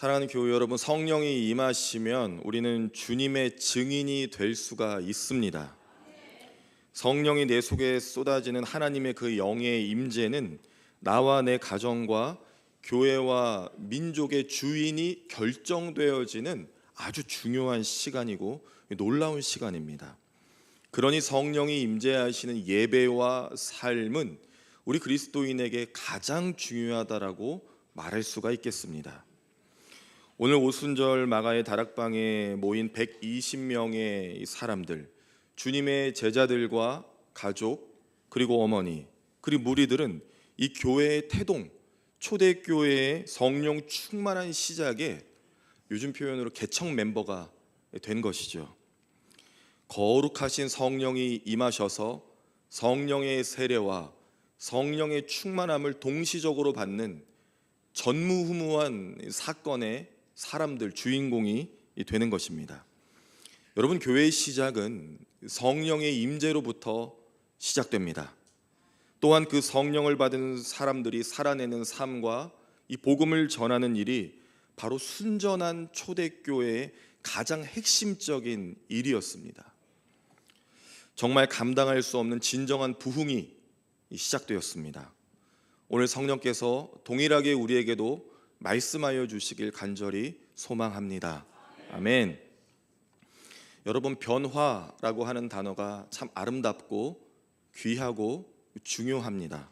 사랑하는 교회 여러분, 성령이 임하시면 우리는 주님의 증인이 될 수가 있습니다. 성령이 내 속에 쏟아지는 하나님의 그 영의 임재는 나와 내 가정과 교회와 민족의 주인이 결정되어지는 아주 중요한 시간이고 놀라운 시간입니다. 그러니 성령이 임재하시는 예배와 삶은 우리 그리스도인에게 가장 중요하다라고 말할 수가 있겠습니다. 오늘 오순절 마가의 다락방에 모인 120명의 사람들, 주님의 제자들과 가족, 그리고 어머니, 그리고 무리들은 이 교회의 태동, 초대교회의 성령 충만한 시작에 요즘 표현으로 개척 멤버가 된 것이죠. 거룩하신 성령이 임하셔서 성령의 세례와 성령의 충만함을 동시적으로 받는 전무후무한 사건의 사람들, 주인공이 되는 것입니다. 여러분, 교회의 시작은 성령의 임재로부터 시작됩니다. 또한 그 성령을 받은 사람들이 살아내는 삶과 이 복음을 전하는 일이 바로 순전한 초대교회의 가장 핵심적인 일이었습니다. 정말 감당할 수 없는 진정한 부흥이 시작되었습니다. 오늘 성령께서 동일하게 우리에게도 말씀하여 주시길 간절히 소망합니다. 아멘. 여러분, 변화라고 하는 단어가 참 아름답고 귀하고 중요합니다.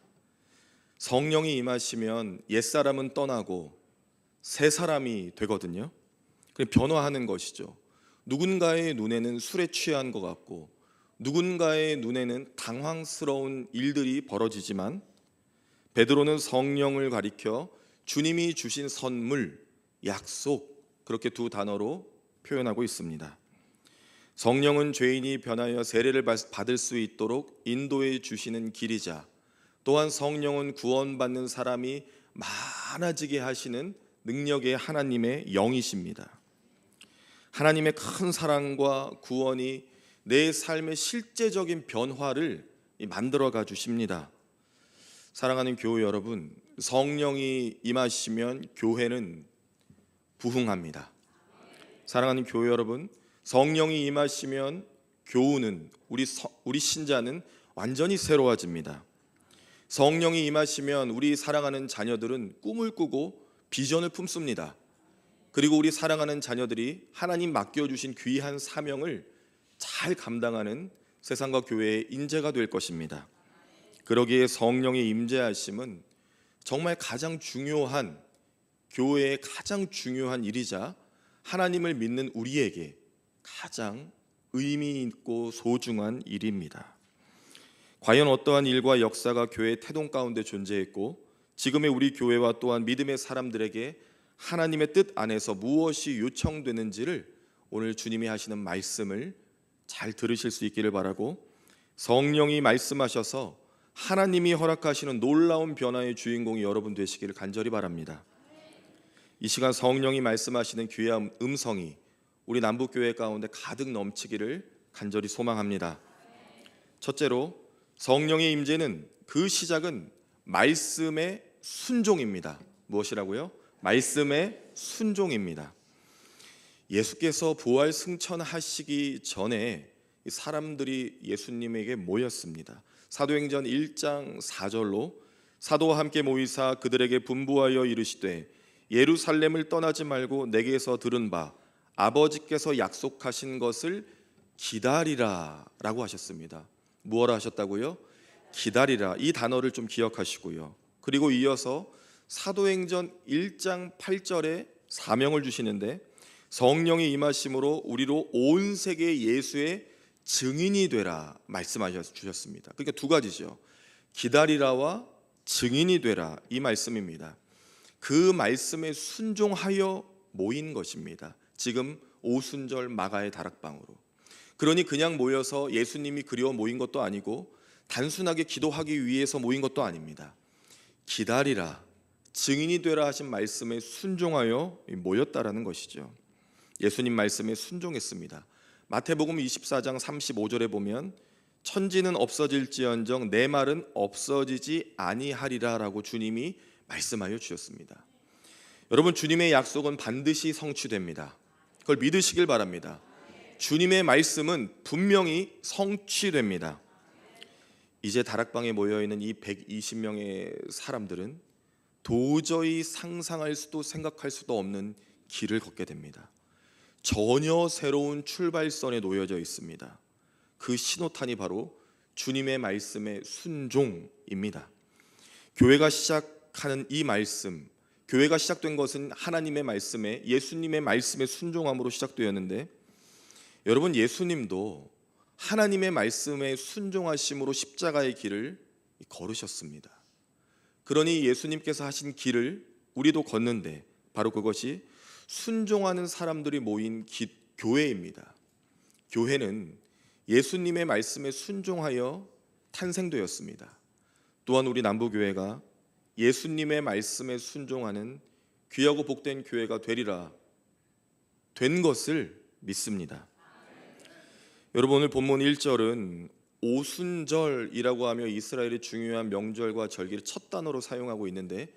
성령이 임하시면 옛사람은 떠나고 새 사람이 되거든요. 변화하는 것이죠. 누군가의 눈에는 술에 취한 것 같고 누군가의 눈에는 당황스러운 일들이 벌어지지만 베드로는 성령을 가리켜 주님이 주신 선물, 약속, 그렇게 두 단어로 표현하고 있습니다. 성령은 죄인이 변하여 세례를 받을 수 있도록 인도해 주시는 길이자, 또한 성령은 구원받는 사람이 많아지게 하시는 능력의 하나님의 영이십니다. 하나님의 큰 사랑과 구원이 내 삶의 실제적인 변화를 만들어가 주십니다. 사랑하는 교회 여러분, 성령이 임하시면 교회는 부흥합니다. 사랑하는 교회 여러분, 성령이 임하시면 교우는 우리 신자는 완전히 새로워집니다. 성령이 임하시면 우리 사랑하는 자녀들은 꿈을 꾸고 비전을 품습니다. 그리고 우리 사랑하는 자녀들이 하나님 맡겨주신 귀한 사명을 잘 감당하는 세상과 교회의 인재가 될 것입니다. 그러기에 성령의 임재하심은 정말 가장 중요한, 교회의 가장 중요한 일이자 하나님을 믿는 우리에게 가장 의미 있고 소중한 일입니다. 과연 어떠한 일과 역사가 교회의 태동 가운데 존재했고 지금의 우리 교회와 또한 믿음의 사람들에게 하나님의 뜻 안에서 무엇이 요청되는지를 오늘 주님이 하시는 말씀을 잘 들으실 수 있기를 바라고, 성령이 말씀하셔서 하나님이 허락하시는 놀라운 변화의 주인공이 여러분 되시기를 간절히 바랍니다. 이 시간 성령이 말씀하시는 귀한 음성이 우리 남북교회 가운데 가득 넘치기를 간절히 소망합니다. 첫째로, 성령의 임재는 그 시작은 말씀의 순종입니다. 무엇이라고요? 말씀의 순종입니다. 예수께서 부활 승천하시기 전에 사람들이 예수님에게 모였습니다. 사도행전 1장 4절로 사도와 함께 모이사 그들에게 분부하여 이르시되 예루살렘을 떠나지 말고 내게서 들은 바 아버지께서 약속하신 것을 기다리라 라고 하셨습니다. 무엇을 하셨다고요? 기다리라. 이 단어를 좀 기억하시고요. 그리고 이어서 사도행전 1장 8절에 사명을 주시는데 성령이 임하심으로 우리로 온 세계 예수의 증인이 되라 말씀하셔 주셨습니다. 그러니까 두 가지죠. 기다리라와 증인이 되라, 이 말씀입니다. 그 말씀에 순종하여 모인 것입니다. 지금 오순절 마가의 다락방으로. 그러니 그냥 모여서 예수님이 그리워 모인 것도 아니고 단순하게 기도하기 위해서 모인 것도 아닙니다. 기다리라, 증인이 되라 하신 말씀에 순종하여 모였다라는 것이죠. 예수님 말씀에 순종했습니다. 마태복음 24장 35절에 보면 천지는 없어질지언정 내 말은 없어지지 아니하리라 라고 주님이 말씀하여 주셨습니다. 여러분, 주님의 약속은 반드시 성취됩니다. 그걸 믿으시길 바랍니다. 주님의 말씀은 분명히 성취됩니다. 이제 다락방에 모여있는 이 120명의 사람들은 도저히 상상할 수도 생각할 수도 없는 길을 걷게 됩니다. 전혀 새로운 출발선에 놓여져 있습니다. 그 신호탄이 바로 주님의 말씀의 순종입니다. 교회가 시작하는 이 말씀, 교회가 시작된 것은 하나님의 말씀에, 예수님의 말씀에 순종함으로 시작되었는데, 여러분, 예수님도 하나님의 말씀에 순종하심으로 십자가의 길을 걸으셨습니다. 그러니 예수님께서 하신 길을 우리도 걷는데 바로 그것이 순종하는 사람들이 모인 교회입니다. 교회는 예수님의 말씀에 순종하여 탄생되었습니다. 또한 우리 남부교회가 예수님의 말씀에 순종하는 귀하고 복된 교회가 되리라 된 것을 믿습니다. 여러분, 오늘 본문 1절은 오순절이라고 하며 이스라엘의 중요한 명절과 절기를 첫 단어로 사용하고 있는데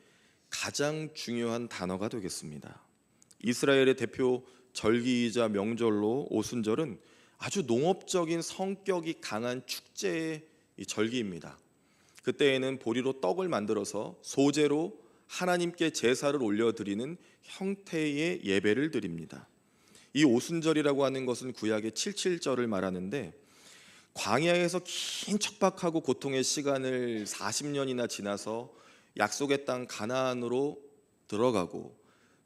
가장 중요한 단어가 되겠습니다. 이스라엘의 대표 절기이자 명절로 오순절은 아주 농업적인 성격이 강한 축제의 절기입니다. 그때에는 보리로 떡을 만들어서 소재로 하나님께 제사를 올려드리는 형태의 예배를 드립니다. 이 오순절이라고 하는 것은 구약의 7.7절을 말하는데, 광야에서 긴 척박하고 고통의 시간을 40년이나 지나서 약속의 땅 가나안으로 들어가고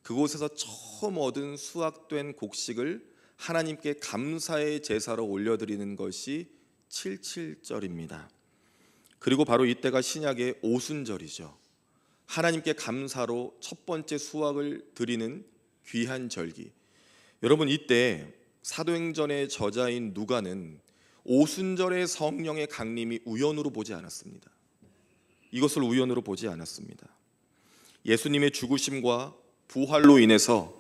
그곳에서 처음 얻은 수확된 곡식을 하나님께 감사의 제사로 올려드리는 것이 7.7절입니다. 그리고 바로 이때가 신약의 오순절이죠. 하나님께 감사로 첫 번째 수확을 드리는 귀한 절기. 여러분, 이때 사도행전의 저자인 누가는 오순절의 성령의 강림이 우연으로 보지 않았습니다. 이것을 우연으로 보지 않았습니다. 예수님의 죽으심과 부활로 인해서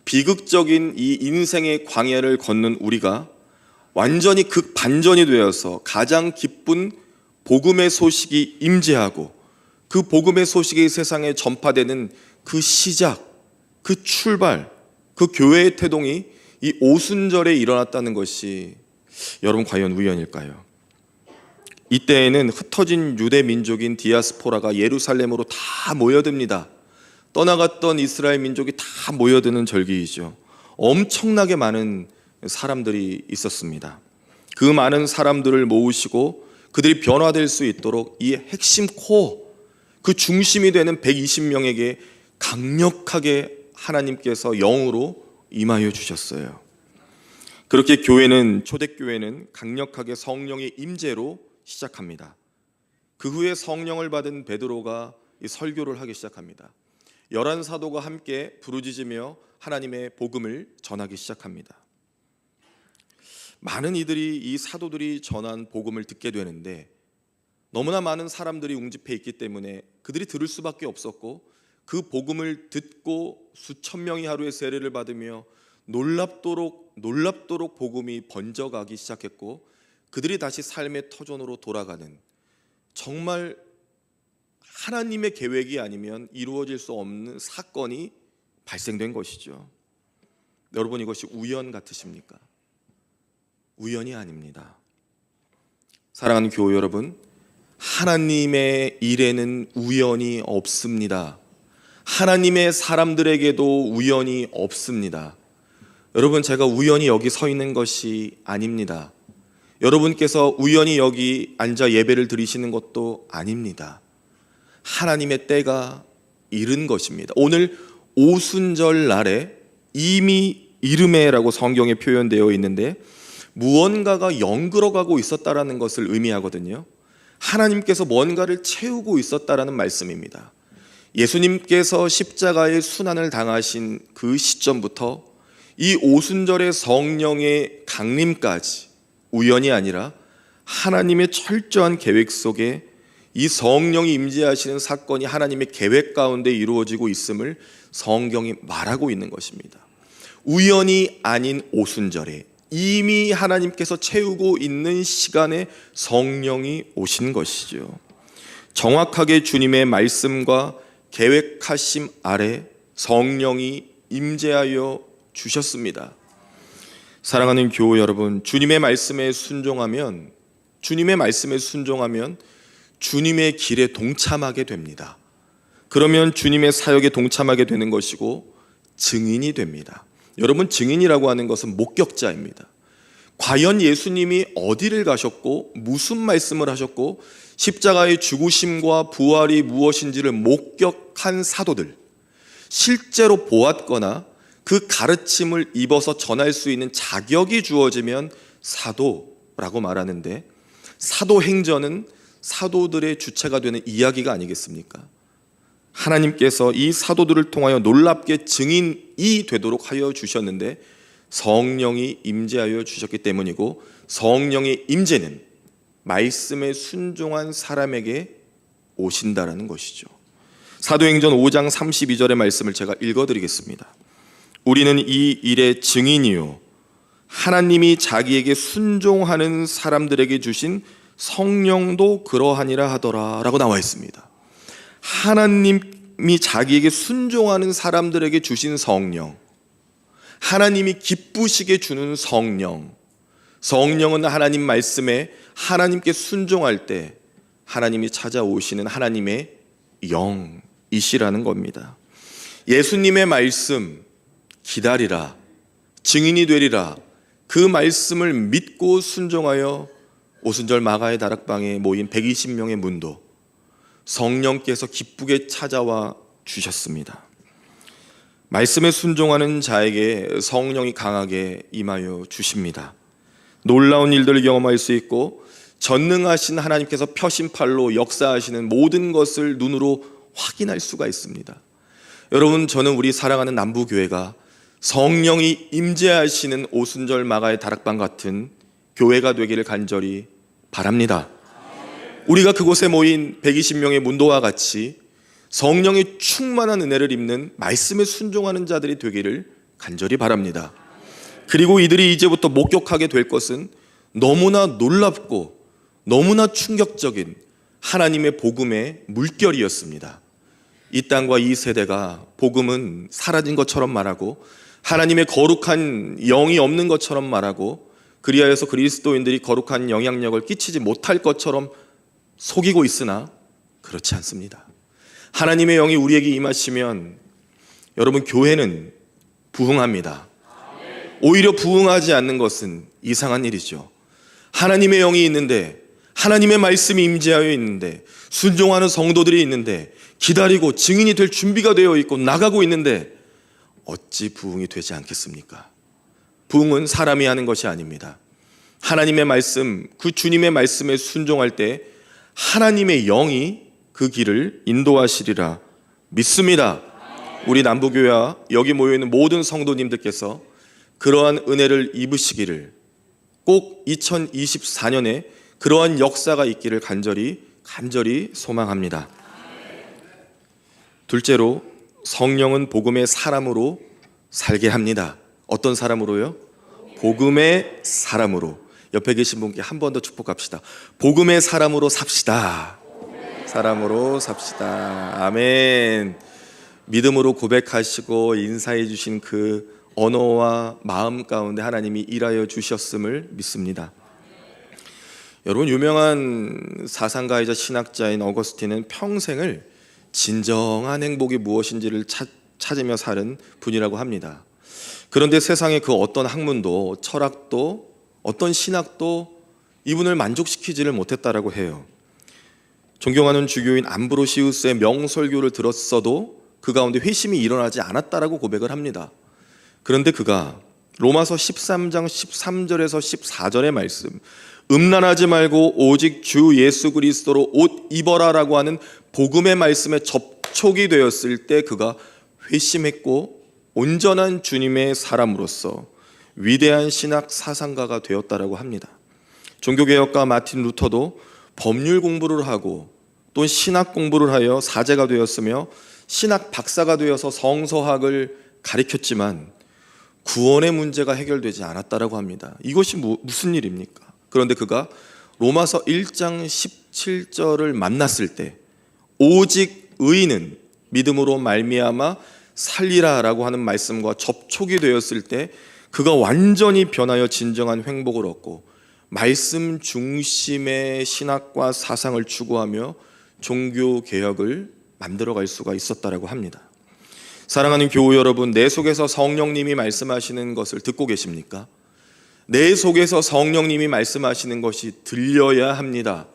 비극적인 이 인생의 광야를 걷는 우리가 완전히 극반전이 되어서 가장 기쁜 복음의 소식이 임재하고 그 복음의 소식이 세상에 전파되는 그 시작, 그 출발, 그 교회의 태동이 이 오순절에 일어났다는 것이 여러분 과연 우연일까요? 이때에는 흩어진 유대 민족인 디아스포라가 예루살렘으로 다 모여듭니다. 떠나갔던 이스라엘 민족이 다 모여드는 절기이죠. 엄청나게 많은 사람들이 있었습니다. 그 많은 사람들을 모으시고 그들이 변화될 수 있도록 이 핵심 코어, 그 중심이 되는 120명에게 강력하게 하나님께서 영으로 임하여 주셨어요. 그렇게 교회는, 초대교회는 강력하게 성령의 임재로 시작합니다. 그 후에 성령을 받은 베드로가 이 설교를 하기 시작합니다. 11사도가 함께 부르짖으며 하나님의 복음을 전하기 시작합니다. 많은 이들이 이 사도들이 전한 복음을 듣게 되는데 너무나 많은 사람들이 웅집해 있기 때문에 그들이 들을 수밖에 없었고, 그 복음을 듣고 수천 명이 하루에 세례를 받으며 놀랍도록 복음이 번져가기 시작했고, 그들이 다시 삶의 터전으로 돌아가는, 정말 하나님의 계획이 아니면 이루어질 수 없는 사건이 발생된 것이죠. 여러분, 이것이 우연 같으십니까? 우연이 아닙니다. 사랑하는 교우 여러분, 하나님의 일에는 우연이 없습니다. 하나님의 사람들에게도 우연이 없습니다. 여러분, 제가 우연히 여기 서 있는 것이 아닙니다. 여러분께서 우연히 여기 앉아 예배를 드리시는 것도 아닙니다. 하나님의 때가 이른 것입니다. 오늘 오순절 날에 이미 이르메라고 성경에 표현되어 있는데 무언가가 연그러가고 있었다라는 것을 의미하거든요. 하나님께서 뭔가를 채우고 있었다라는 말씀입니다. 예수님께서 십자가의 순환을 당하신 그 시점부터 이 오순절의 성령의 강림까지 우연이 아니라 하나님의 철저한 계획 속에 이 성령이 임재하시는 사건이 하나님의 계획 가운데 이루어지고 있음을 성경이 말하고 있는 것입니다. 우연이 아닌 오순절에 이미 하나님께서 채우고 있는 시간에 성령이 오신 것이죠. 정확하게 주님의 말씀과 계획하심 아래 성령이 임재하여 주셨습니다. 사랑하는 교우 여러분, 주님의 말씀에 순종하면 주님의 길에 동참하게 됩니다. 그러면 주님의 사역에 동참하게 되는 것이고 증인이 됩니다. 여러분, 증인이라고 하는 것은 목격자입니다. 과연 예수님이 어디를 가셨고 무슨 말씀을 하셨고 십자가의 죽으심과 부활이 무엇인지를 목격한 사도들, 실제로 보았거나 그 가르침을 입어서 전할 수 있는 자격이 주어지면 사도라고 말하는데, 사도행전은 사도들의 주체가 되는 이야기가 아니겠습니까? 하나님께서 이 사도들을 통하여 놀랍게 증인이 되도록 하여 주셨는데 성령이 임재하여 주셨기 때문이고, 성령의 임재는 말씀에 순종한 사람에게 오신다라는 것이죠. 사도행전 5장 32절의 말씀을 제가 읽어드리겠습니다. 우리는 이 일의 증인이요 하나님이 자기에게 순종하는 사람들에게 주신 성령도 그러하니라 하더라 라고 나와 있습니다. 하나님이 자기에게 순종하는 사람들에게 주신 성령, 하나님이 기쁘시게 주는 성령, 성령은 하나님 말씀에 하나님께 순종할 때 하나님이 찾아오시는 하나님의 영이시라는 겁니다. 예수님의 말씀 기다리라, 증인이 되리라, 그 말씀을 믿고 순종하여 오순절 마가의 다락방에 모인 120명의 문도 성령께서 기쁘게 찾아와 주셨습니다. 말씀에 순종하는 자에게 성령이 강하게 임하여 주십니다. 놀라운 일들을 경험할 수 있고 전능하신 하나님께서 펴신 팔로 역사하시는 모든 것을 눈으로 확인할 수가 있습니다. 여러분, 저는 우리 사랑하는 남부교회가 성령이 임재하시는 오순절 마가의 다락방 같은 교회가 되기를 간절히 바랍니다. 우리가 그곳에 모인 120명의 문도와 같이 성령의 충만한 은혜를 입는 말씀에 순종하는 자들이 되기를 간절히 바랍니다. 그리고 이들이 이제부터 목격하게 될 것은 너무나 놀랍고 너무나 충격적인 하나님의 복음의 물결이었습니다. 이 땅과 이 세대가 복음은 사라진 것처럼 말하고 하나님의 거룩한 영이 없는 것처럼 말하고 그리하여서 그리스도인들이 거룩한 영향력을 끼치지 못할 것처럼 속이고 있으나 그렇지 않습니다. 하나님의 영이 우리에게 임하시면 여러분, 교회는 부흥합니다. 오히려 부흥하지 않는 것은 이상한 일이죠. 하나님의 영이 있는데, 하나님의 말씀이 임재하여 있는데, 순종하는 성도들이 있는데, 기다리고 증인이 될 준비가 되어 있고 나가고 있는데 어찌 부흥이 되지 않겠습니까? 부흥은 사람이 하는 것이 아닙니다. 하나님의 말씀, 그 주님의 말씀에 순종할 때 하나님의 영이 그 길을 인도하시리라 믿습니다. 우리 남부교회와 여기 모여있는 모든 성도님들께서 그러한 은혜를 입으시기를, 꼭 2024년에 그러한 역사가 있기를 간절히 소망합니다. 둘째로, 성령은 복음의 사람으로 살게 합니다. 어떤 사람으로요? 복음의 사람으로. 옆에 계신 분께 한 번 더 축복합시다. 복음의 사람으로 삽시다. 사람으로 삽시다. 아멘. 믿음으로 고백하시고 인사해 주신 그 언어와 마음 가운데 하나님이 일하여 주셨음을 믿습니다. 여러분, 유명한 사상가이자 신학자인 어거스틴은 평생을 진정한 행복이 무엇인지를 찾으며 사는 분이라고 합니다. 그런데 세상의 그 어떤 학문도 철학도 어떤 신학도 이분을 만족시키지를 못했다라고 해요. 존경하는 주교인 암브로시우스의 명설교를 들었어도 그 가운데 회심이 일어나지 않았다라고 고백을 합니다. 그런데 그가 로마서 13장 13절에서 14절의 말씀, 음란하지 말고 오직 주 예수 그리스도로 옷 입어라라고 하는 복음의 말씀에 접촉이 되었을 때 그가 회심했고 온전한 주님의 사람으로서 위대한 신학 사상가가 되었다라고 합니다. 종교개혁가 마틴 루터도 법률 공부를 하고 또 신학 공부를 하여 사제가 되었으며 신학 박사가 되어서 성서학을 가르쳤지만 구원의 문제가 해결되지 않았다라고 합니다. 이것이 무슨 일입니까? 그런데 그가 로마서 1장 17절을 만났을 때 오직 의인은 믿음으로 말미암아 살리라라고 하는 말씀과 접촉이 되었을 때 그가 완전히 변하여 진정한 행복을 얻고 말씀 중심의 신학과 사상을 추구하며 종교 개혁을 만들어갈 수가 있었다라고 합니다. 사랑하는 교우 여러분, 내 속에서 성령님이 말씀하시는 것을 듣고 계십니까? 내 속에서 성령님이 말씀하시는 것이 들려야 합니다.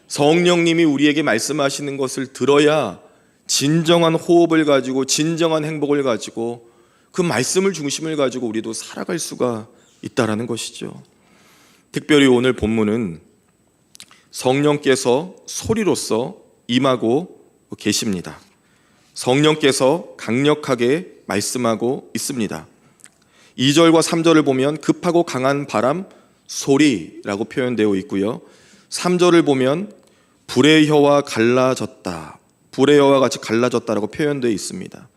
성령님이 우리에게 말씀하시는 것을 들어야 진정한 호흡을 가지고 진정한 행복을 가지고 그 말씀을 중심을 가지고 우리도 살아갈 수가 있다라는 것이죠. 특별히 오늘 본문은 성령께서 소리로서 임하고 계십니다. 성령께서 강력하게 말씀하고 있습니다. 2절과 3절을 보면 급하고 강한 바람, 소리라고 표현되어 있고요. 3절을 보면 불의 혀와 갈라졌다, 불의 혀와 같이 갈라졌다라고 표현되어 있습니다.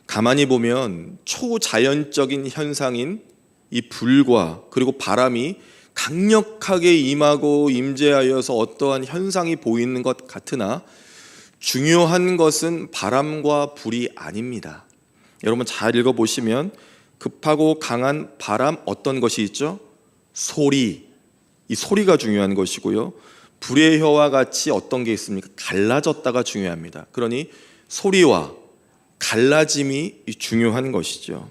가만히 보면 초자연적인 현상인 이 불과 그리고 바람이 강력하게 임하고 임재하여서 어떠한 현상이 보이는 것 같으나 중요한 것은 바람과 불이 아닙니다. 여러분 잘 읽어보시면 급하고 강한 바람, 어떤 것이 있죠? 소리, 이 소리가 중요한 것이고요. 불의 혀와 같이 어떤 게 있습니까? 갈라졌다가 중요합니다. 그러니 소리와 갈라짐이 중요한 것이죠.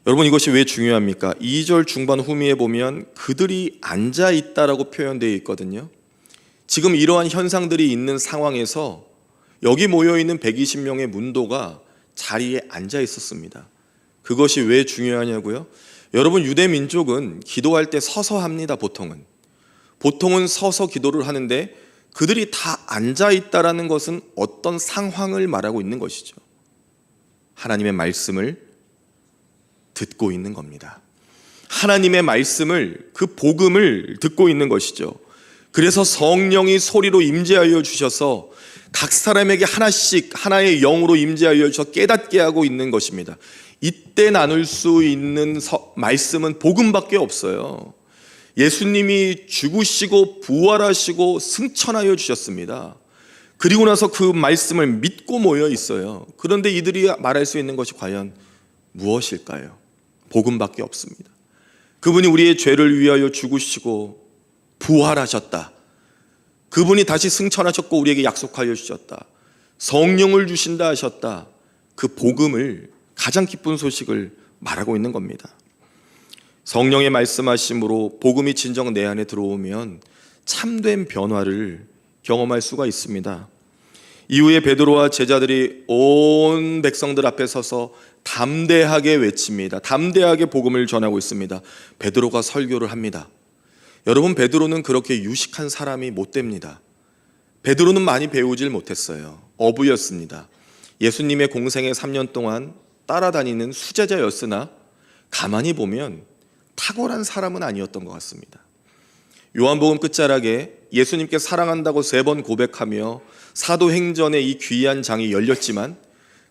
여러분 이것이 왜 중요합니까? 2절 중반 후미에 보면 그들이 앉아있다라고 표현되어 있거든요. 지금 이러한 현상들이 있는 상황에서 여기 모여있는 120명의 문도가 자리에 앉아 있었습니다. 그것이 왜 중요하냐고요? 여러분 유대 민족은 기도할 때 서서 합니다. 보통은 서서 기도를 하는데 그들이 다 앉아 있다라는 것은 어떤 상황을 말하고 있는 것이죠. 하나님의 말씀을 듣고 있는 겁니다. 하나님의 말씀을, 그 복음을 듣고 있는 것이죠. 그래서 성령이 소리로 임재하여 주셔서 각 사람에게 하나씩 하나의 영으로 임재하여 주셔서 깨닫게 하고 있는 것입니다. 이때 나눌 수 있는 말씀은 복음밖에 없어요. 예수님이 죽으시고 부활하시고 승천하여 주셨습니다. 그리고 나서 그 말씀을 믿고 모여 있어요. 그런데 이들이 말할 수 있는 것이 과연 무엇일까요? 복음밖에 없습니다. 그분이 우리의 죄를 위하여 죽으시고 부활하셨다. 그분이 다시 승천하셨고 우리에게 약속하여 주셨다. 성령을 주신다 하셨다. 그 복음을, 가장 기쁜 소식을 말하고 있는 겁니다. 성령의 말씀하심으로 복음이 진정 내 안에 들어오면 참된 변화를 경험할 수가 있습니다. 이후에 베드로와 제자들이 온 백성들 앞에 서서 담대하게 외칩니다. 담대하게 복음을 전하고 있습니다. 베드로가 설교를 합니다. 여러분 베드로는 그렇게 유식한 사람이 못 됩니다. 베드로는 많이 배우질 못했어요. 어부였습니다. 예수님의 공생의 3년 동안 따라다니는 수제자였으나 가만히 보면 탁월한 사람은 아니었던 것 같습니다. 요한복음 끝자락에 예수님께 사랑한다고 3번 고백하며 사도행전의 이 귀한 장이 열렸지만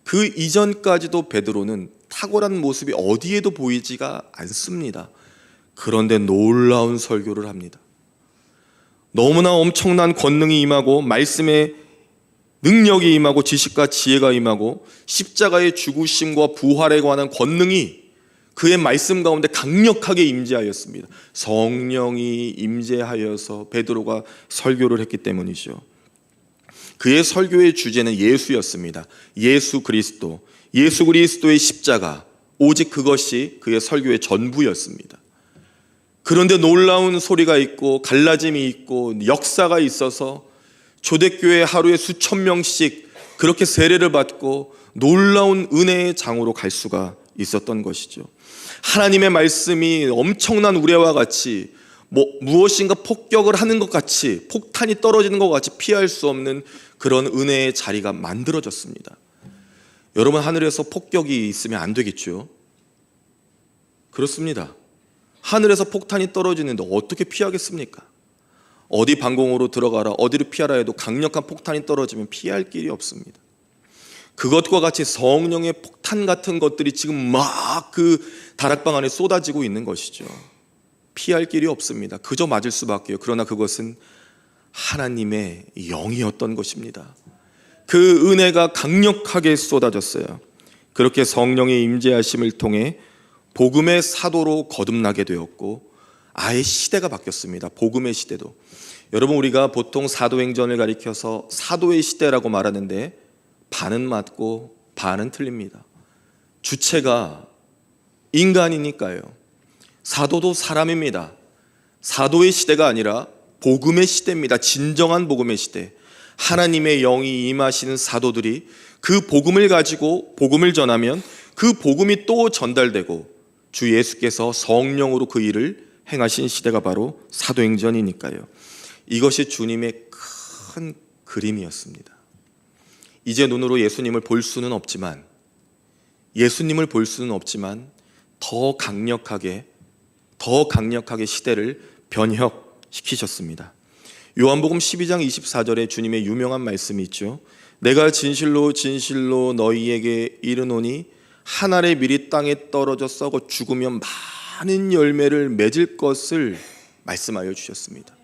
그 이전까지도 베드로는 탁월한 모습이 어디에도 보이지가 않습니다. 그런데 놀라운 설교를 합니다. 너무나 엄청난 권능이 임하고 말씀의 능력이 임하고 지식과 지혜가 임하고 십자가의 죽으심과 부활에 관한 권능이 그의 말씀 가운데 강력하게 임재하였습니다. 성령이 임재하여서 베드로가 설교를 했기 때문이죠. 그의 설교의 주제는 예수였습니다. 예수 그리스도, 예수 그리스도의 십자가, 오직 그것이 그의 설교의 전부였습니다. 그런데 놀라운 소리가 있고 갈라짐이 있고 역사가 있어서 초대교회 하루에 수천 명씩 그렇게 세례를 받고 놀라운 은혜의 장으로 갈 수가 있었던 것이죠. 하나님의 말씀이 엄청난 우레와 같이 무엇인가 폭격을 하는 것 같이, 폭탄이 떨어지는 것 같이 피할 수 없는 그런 은혜의 자리가 만들어졌습니다. 여러분 하늘에서 폭격이 있으면 안 되겠죠? 그렇습니다. 하늘에서 폭탄이 떨어지는데 어떻게 피하겠습니까? 어디 방공호로 들어가라, 어디로 피하라 해도 강력한 폭탄이 떨어지면 피할 길이 없습니다. 그것과 같이 성령의 폭탄 같은 것들이 지금 막 그 다락방 안에 쏟아지고 있는 것이죠. 피할 길이 없습니다. 그저 맞을 수밖에요. 그러나 그것은 하나님의 영이었던 것입니다. 그 은혜가 강력하게 쏟아졌어요. 그렇게 성령의 임재하심을 통해 복음의 사도로 거듭나게 되었고 아예 시대가 바뀌었습니다. 복음의 시대도. 여러분, 우리가 보통 사도행전을 가리켜서 사도의 시대라고 말하는데 반은 맞고 반은 틀립니다. 주체가 인간이니까요. 사도도 사람입니다. 사도의 시대가 아니라 복음의 시대입니다. 진정한 복음의 시대. 하나님의 영이 임하시는 사도들이 그 복음을 가지고 복음을 전하면 그 복음이 또 전달되고 주 예수께서 성령으로 그 일을 행하신 시대가 바로 사도행전이니까요. 이것이 주님의 큰 그림이었습니다. 이제 눈으로 예수님을 볼 수는 없지만 더 강력하게 시대를 변혁시키셨습니다. 요한복음 12장 24절에 주님의 유명한 말씀이 있죠. 내가 진실로 진실로 너희에게 이르노니 한 알의 밀이 땅에 떨어져 썩어 죽으면 많은 열매를 맺을 것을 말씀하여 주셨습니다.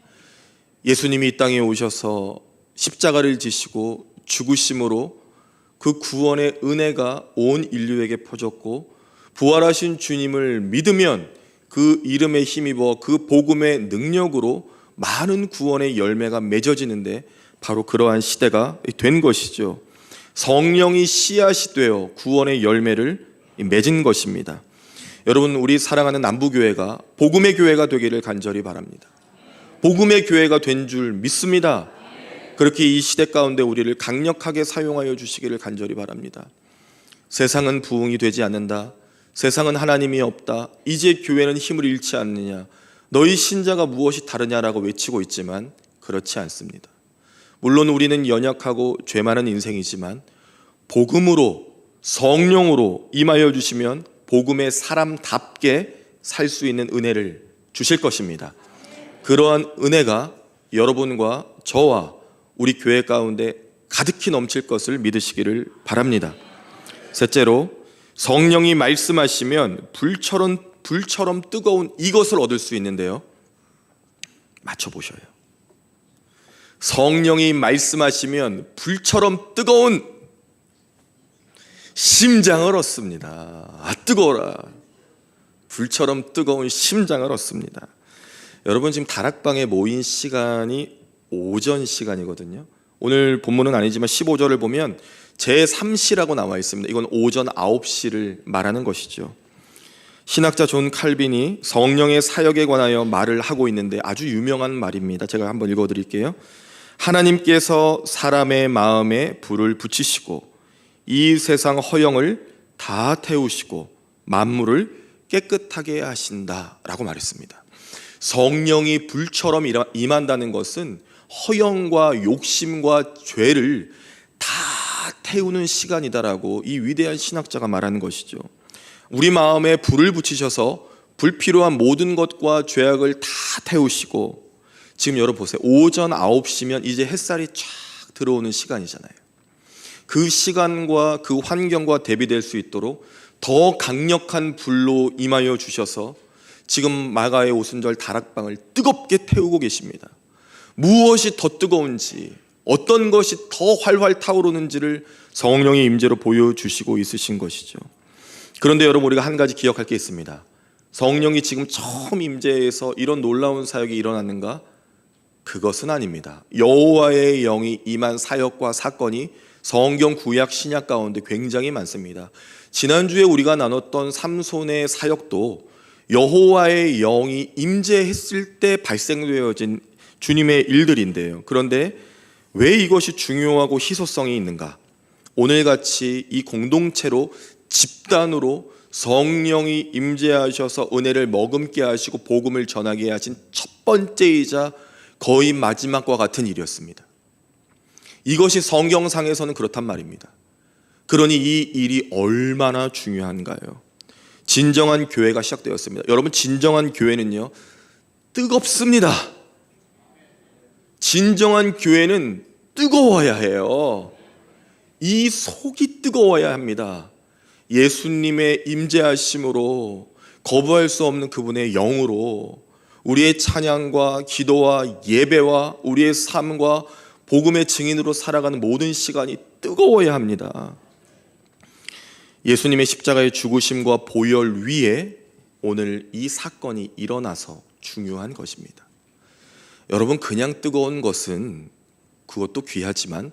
예수님이 이 땅에 오셔서 십자가를 지시고 죽으심으로 그 구원의 은혜가 온 인류에게 퍼졌고 부활하신 주님을 믿으면 그 이름에 힘입어 그 복음의 능력으로 많은 구원의 열매가 맺어지는데 바로 그러한 시대가 된 것이죠. 성령이 씨앗이 되어 구원의 열매를 맺은 것입니다. 여러분, 우리 사랑하는 남부교회가 복음의 교회가 되기를 간절히 바랍니다. 복음의 교회가 된 줄 믿습니다. 그렇게 이 시대 가운데 우리를 강력하게 사용하여 주시기를 간절히 바랍니다. 세상은 부흥이 되지 않는다. 세상은 하나님이 없다. 이제 교회는 힘을 잃지 않느냐. 너희 신자가 무엇이 다르냐라고 외치고 있지만 그렇지 않습니다. 물론 우리는 연약하고 죄 많은 인생이지만 복음으로 성령으로 임하여 주시면 복음의 사람답게 살 수 있는 은혜를 주실 것입니다. 그러한 은혜가 여러분과 저와 우리 교회 가운데 가득히 넘칠 것을 믿으시기를 바랍니다. 셋째로, 성령이 말씀하시면 불처럼 뜨거운 이것을 얻을 수 있는데요. 맞춰보셔요. 성령이 말씀하시면 불처럼 뜨거운 심장을 얻습니다. 뜨거워라. 불처럼 뜨거운 심장을 얻습니다. 여러분, 지금 다락방에 모인 시간이 오전 시간이거든요. 오늘 본문은 아니지만 15절을 보면 제3시라고 나와 있습니다. 이건 오전 9시를 말하는 것이죠. 신학자 존 칼빈이 성령의 사역에 관하여 말을 하고 있는데 아주 유명한 말입니다. 제가 한번 읽어드릴게요. 하나님께서 사람의 마음에 불을 붙이시고 이 세상 허영을 다 태우시고 만물을 깨끗하게 하신다라고 말했습니다. 성령이 불처럼 임한다는 것은 허영과 욕심과 죄를 다 태우는 시간이다라고 이 위대한 신학자가 말하는 것이죠. 우리 마음에 불을 붙이셔서 불필요한 모든 것과 죄악을 다 태우시고, 지금 여러분 보세요. 오전 9시면 이제 햇살이 쫙 들어오는 시간이잖아요. 그 시간과 그 환경과 대비될 수 있도록 더 강력한 불로 임하여 주셔서 지금 마가의 오순절 다락방을 뜨겁게 태우고 계십니다. 무엇이 더 뜨거운지, 어떤 것이 더 활활 타오르는지를 성령의 임재로 보여주시고 있으신 것이죠. 그런데 여러분, 우리가 한 가지 기억할 게 있습니다. 성령이 지금 처음 임재해서 이런 놀라운 사역이 일어났는가? 그것은 아닙니다. 여호와의 영이 임한 사역과 사건이 성경 구약 신약 가운데 굉장히 많습니다. 지난주에 우리가 나눴던 삼손의 사역도 여호와의 영이 임재했을 때 발생되어진 주님의 일들인데요. 그런데 왜 이것이 중요하고 희소성이 있는가? 오늘같이 이 공동체로 집단으로 성령이 임재하셔서 은혜를 머금게 하시고 복음을 전하게 하신 첫 번째이자 거의 마지막과 같은 일이었습니다. 이것이 성경상에서는 그렇단 말입니다. 그러니 이 일이 얼마나 중요한가요? 진정한 교회가 시작되었습니다. 여러분, 진정한 교회는요, 뜨겁습니다. 진정한 교회는 뜨거워야 해요. 이 속이 뜨거워야 합니다. 예수님의 임재하심으로 거부할 수 없는 그분의 영으로 우리의 찬양과 기도와 예배와 우리의 삶과 복음의 증인으로 살아가는 모든 시간이 뜨거워야 합니다. 예수님의 십자가의 죽으심과 보혈 위에 오늘 이 사건이 일어나서 중요한 것입니다. 여러분, 그냥 뜨거운 것은 그것도 귀하지만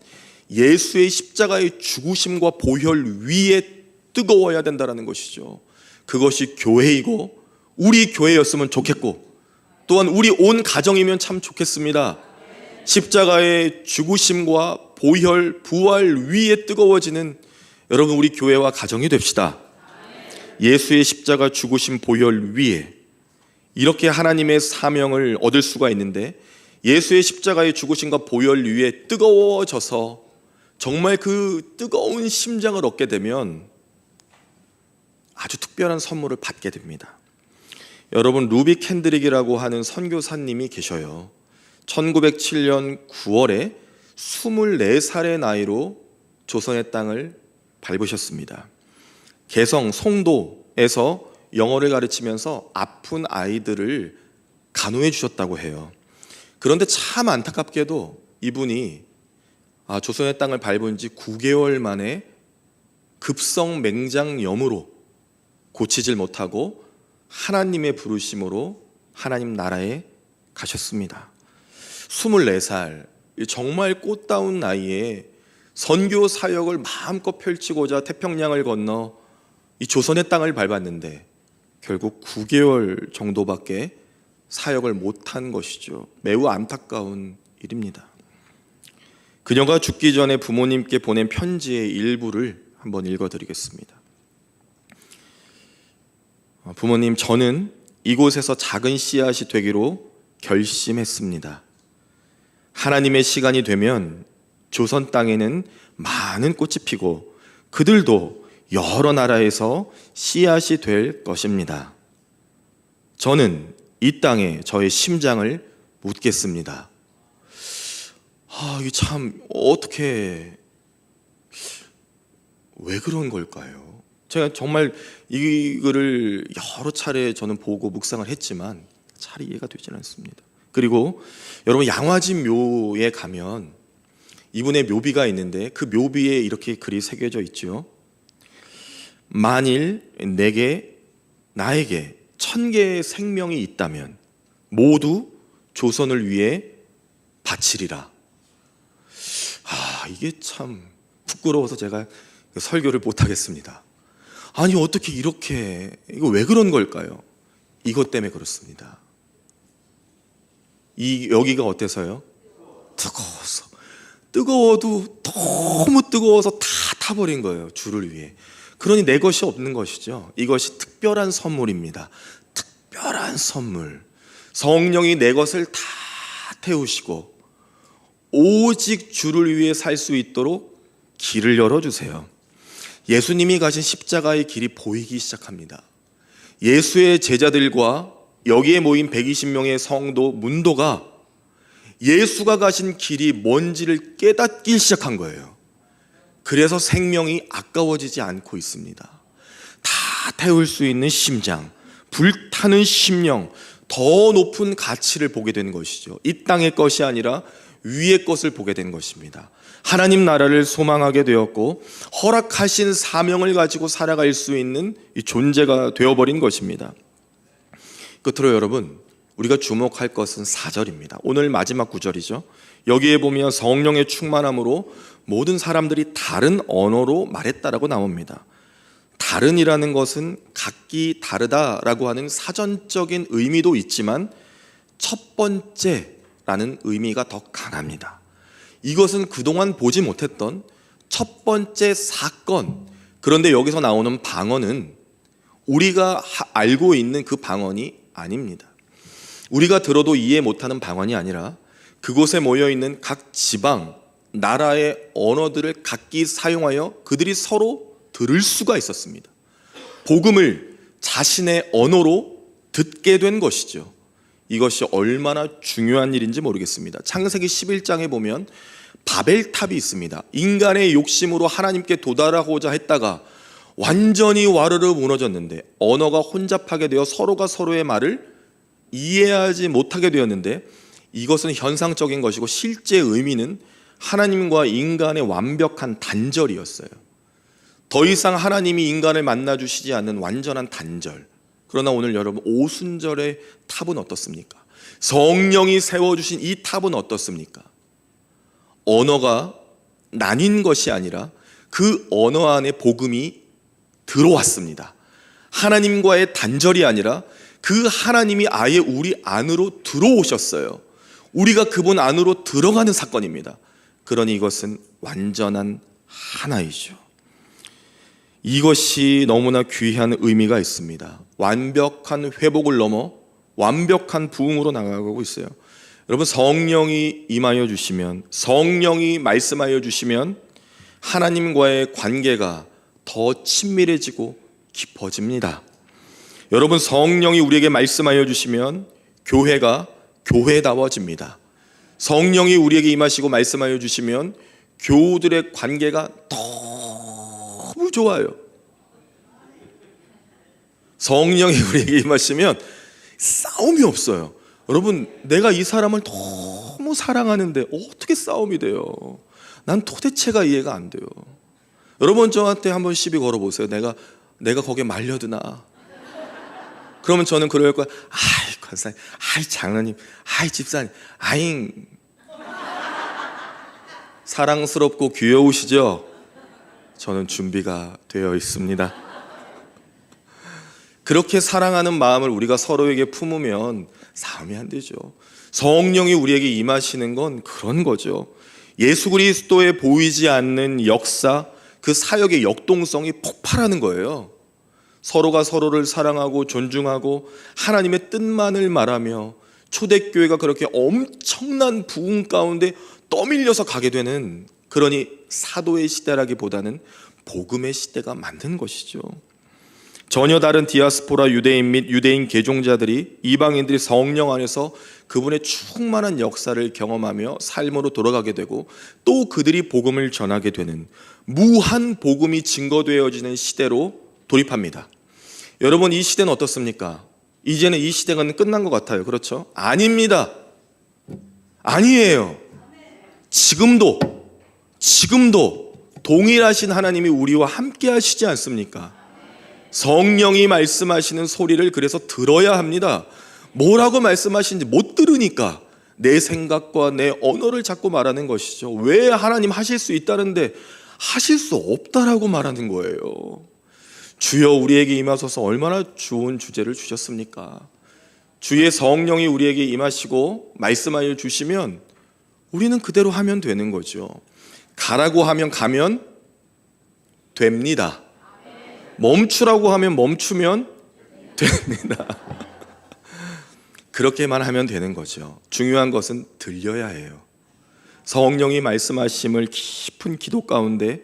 예수의 십자가의 죽으심과 보혈 위에 뜨거워야 된다는 것이죠. 그것이 교회이고 우리 교회였으면 좋겠고 또한 우리 온 가정이면 참 좋겠습니다. 십자가의 죽으심과 보혈, 부활 위에 뜨거워지는 여러분 우리 교회와 가정이 됩시다. 예수의 십자가 죽으심 보혈 위에 이렇게 하나님의 사명을 얻을 수가 있는데, 예수의 십자가의 죽으심과 보혈 위에 뜨거워져서 정말 그 뜨거운 심장을 얻게 되면 아주 특별한 선물을 받게 됩니다. 여러분, 루비 캔드릭이라고 하는 선교사님이 계셔요. 1907년 9월에 24살의 나이로 조선의 땅을 밟으셨습니다. 개성 송도에서 영어를 가르치면서 아픈 아이들을 간호해 주셨다고 해요. 그런데 참 안타깝게도 이분이 조선의 땅을 밟은 지 9개월 만에 급성 맹장염으로 고치질 못하고 하나님의 부르심으로 하나님 나라에 가셨습니다. 24살, 정말 꽃다운 나이에 선교 사역을 마음껏 펼치고자 태평양을 건너 이 조선의 땅을 밟았는데 결국 9개월 정도밖에 사역을 못한 것이죠. 매우 안타까운 일입니다. 그녀가 죽기 전에 부모님께 보낸 편지의 일부를 한번 읽어드리겠습니다. 부모님, 저는 이곳에서 작은 씨앗이 되기로 결심했습니다. 하나님의 시간이 되면 조선 땅에는 많은 꽃이 피고 그들도 여러 나라에서 씨앗이 될 것입니다. 저는 이 땅에 저의 심장을 묻겠습니다. 이게 참 어떻게, 왜 그런 걸까요? 제가 정말 이거를 여러 차례 저는 보고 묵상을 했지만 잘 이해가 되지는 않습니다. 그리고 여러분, 양화집 묘에 가면 이분의 묘비가 있는데 그 묘비에 이렇게 글이 새겨져 있죠. 만일 나에게 1000개의 생명이 있다면 모두 조선을 위해 바치리라. 이게 참 부끄러워서 제가 설교를 못하겠습니다. 아니, 어떻게 이렇게, 이거 왜 그런 걸까요? 이것 때문에 그렇습니다. 여기가 어때서요? 뜨거워도 너무 뜨거워서 다 타버린 거예요, 주를 위해. 그러니 내 것이 없는 것이죠. 이것이 특별한 선물입니다. 특별한 선물. 성령이 내 것을 다 태우시고 오직 주를 위해 살 수 있도록 길을 열어주세요. 예수님이 가신 십자가의 길이 보이기 시작합니다. 예수의 제자들과 여기에 모인 120명의 성도, 문도가 예수가 가신 길이 뭔지를 깨닫기 시작한 거예요. 그래서 생명이 아까워지지 않고 있습니다. 다 태울 수 있는 심장, 불타는 심령, 더 높은 가치를 보게 되는 것이죠. 이 땅의 것이 아니라 위의 것을 보게 된 것입니다. 하나님 나라를 소망하게 되었고 허락하신 사명을 가지고 살아갈 수 있는 이 존재가 되어버린 것입니다. 끝으로 여러분, 우리가 주목할 것은 4절입니다. 오늘 마지막 구절이죠. 여기에 보면 성령의 충만함으로 모든 사람들이 다른 언어로 말했다라고 나옵니다. 다른이라는 것은 각기 다르다라고 하는 사전적인 의미도 있지만 첫 번째라는 의미가 더 강합니다. 이것은 그동안 보지 못했던 첫 번째 사건, 그런데 여기서 나오는 방언은 우리가 알고 있는 그 방언이 아닙니다. 우리가 들어도 이해 못하는 방언이 아니라 그곳에 모여있는 각 지방, 나라의 언어들을 각기 사용하여 그들이 서로 들을 수가 있었습니다. 복음을 자신의 언어로 듣게 된 것이죠. 이것이 얼마나 중요한 일인지 모르겠습니다. 창세기 11장에 보면 바벨탑이 있습니다. 인간의 욕심으로 하나님께 도달하고자 했다가 완전히 와르르 무너졌는데 언어가 혼잡하게 되어 서로가 서로의 말을 이해하지 못하게 되었는데, 이것은 현상적인 것이고 실제 의미는 하나님과 인간의 완벽한 단절이었어요. 더 이상 하나님이 인간을 만나주시지 않는 완전한 단절. 그러나 오늘 여러분, 오순절의 탑은 어떻습니까? 성령이 세워주신 이 탑은 어떻습니까? 언어가 나뉜 것이 아니라 그 언어 안에 복음이 들어왔습니다. 하나님과의 단절이 아니라 그 하나님이 아예 우리 안으로 들어오셨어요. 우리가 그분 안으로 들어가는 사건입니다. 그러니 이것은 완전한 하나이죠. 이것이 너무나 귀한 의미가 있습니다. 완벽한 회복을 넘어 완벽한 부흥으로 나아가고 있어요. 여러분, 성령이 임하여 주시면, 성령이 말씀하여 주시면 하나님과의 관계가 더 친밀해지고 깊어집니다. 여러분, 성령이 우리에게 말씀하여 주시면 교회가 교회다워집니다. 성령이 우리에게 임하시고 말씀하여 주시면 교우들의 관계가 너무 좋아요. 성령이 우리에게 임하시면 싸움이 없어요. 여러분, 내가 이 사람을 너무 사랑하는데 어떻게 싸움이 돼요? 난 도대체가 이해가 안 돼요. 여러분, 저한테 한번 시비 걸어보세요. 내가 거기에 말려드나? 그러면 저는 그럴 거야. 아이, 권사님, 아이, 장로님, 아이, 집사님, 아잉. 사랑스럽고 귀여우시죠? 저는 준비가 되어 있습니다. 그렇게 사랑하는 마음을 우리가 서로에게 품으면 싸움이 안 되죠. 성령이 우리에게 임하시는 건 그런 거죠. 예수 그리스도의 보이지 않는 역사, 그 사역의 역동성이 폭발하는 거예요. 서로가 서로를 사랑하고 존중하고 하나님의 뜻만을 말하며 초대교회가 그렇게 엄청난 부흥 가운데 떠밀려서 가게 되는, 그러니 사도의 시대라기보다는 복음의 시대가 맞는 것이죠. 전혀 다른 디아스포라 유대인 및 유대인 개종자들이, 이방인들이 성령 안에서 그분의 충만한 역사를 경험하며 삶으로 돌아가게 되고 또 그들이 복음을 전하게 되는 무한 복음이 증거되어지는 시대로 돌입합니다. 여러분, 이 시대는 어떻습니까? 이제는 이 시대가 끝난 것 같아요. 그렇죠? 아닙니다. 아니에요. 지금도 동일하신 하나님이 우리와 함께 하시지 않습니까? 성령이 말씀하시는 소리를 그래서 들어야 합니다. 뭐라고 말씀하시는지 못 들으니까 내 생각과 내 언어를 자꾸 말하는 것이죠. 왜 하나님 하실 수 있다는데 하실 수 없다라고 말하는 거예요. 주여 우리에게 임하소서. 얼마나 좋은 주제를 주셨습니까? 주의 성령이 우리에게 임하시고 말씀하여 주시면 우리는 그대로 하면 되는 거죠. 가라고 하면 가면 됩니다. 멈추라고 하면 멈추면 됩니다. 그렇게만 하면 되는 거죠. 중요한 것은 들려야 해요. 성령이 말씀하심을 깊은 기도 가운데,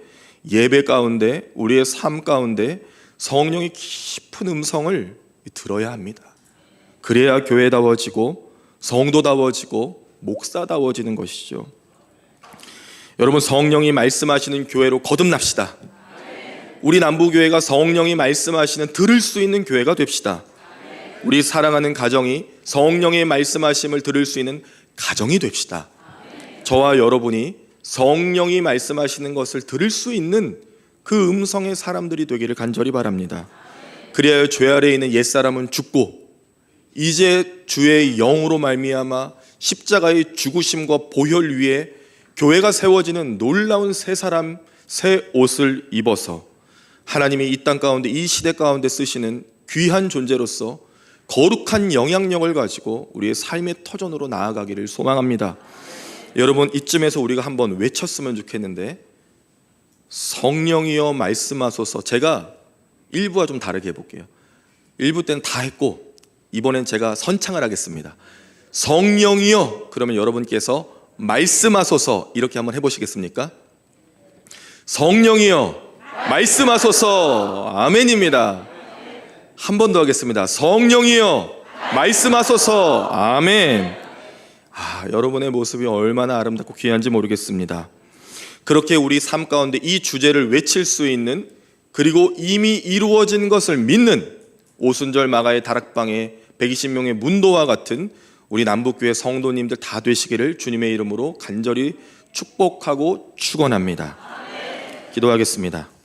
예배 가운데, 우리의 삶 가운데 성령의 깊은 음성을 들어야 합니다. 그래야 교회다워지고 성도다워지고 목사다워지는 것이죠. 여러분, 성령이 말씀하시는 교회로 거듭납시다. 우리 남부교회가 성령이 말씀하시는, 들을 수 있는 교회가 됩시다. 우리 사랑하는 가정이 성령의 말씀하심을 들을 수 있는 가정이 됩시다. 저와 여러분이 성령이 말씀하시는 것을 들을 수 있는 그 음성의 사람들이 되기를 간절히 바랍니다. 그래야 죄 아래에 있는 옛사람은 죽고 이제 주의 영으로 말미암아 십자가의 죽으심과 보혈 위에 교회가 세워지는 놀라운 새 사람, 새 옷을 입어서 하나님이 이 땅 가운데, 이 시대 가운데 쓰시는 귀한 존재로서 거룩한 영향력을 가지고 우리의 삶의 터전으로 나아가기를 소망합니다. 여러분, 이쯤에서 우리가 한번 외쳤으면 좋겠는데, 성령이여 말씀하소서. 제가 1부와 좀 다르게 해볼게요. 1부 때는 다 했고 이번엔 제가 선창을 하겠습니다. 성령이여, 그러면 여러분께서 말씀하소서 이렇게 한번 해보시겠습니까? 성령이여 말씀하소서. 아멘입니다. 한 번 더 하겠습니다. 성령이여 말씀하소서. 아멘. 여러분의 모습이 얼마나 아름답고 귀한지 모르겠습니다. 그렇게 우리 삶 가운데 이 주제를 외칠 수 있는, 그리고 이미 이루어진 것을 믿는 오순절 마가의 다락방의 120명의 문도와 같은 우리 남북교회 성도님들 다 되시기를 주님의 이름으로 간절히 축복하고 축원합니다. 기도하겠습니다.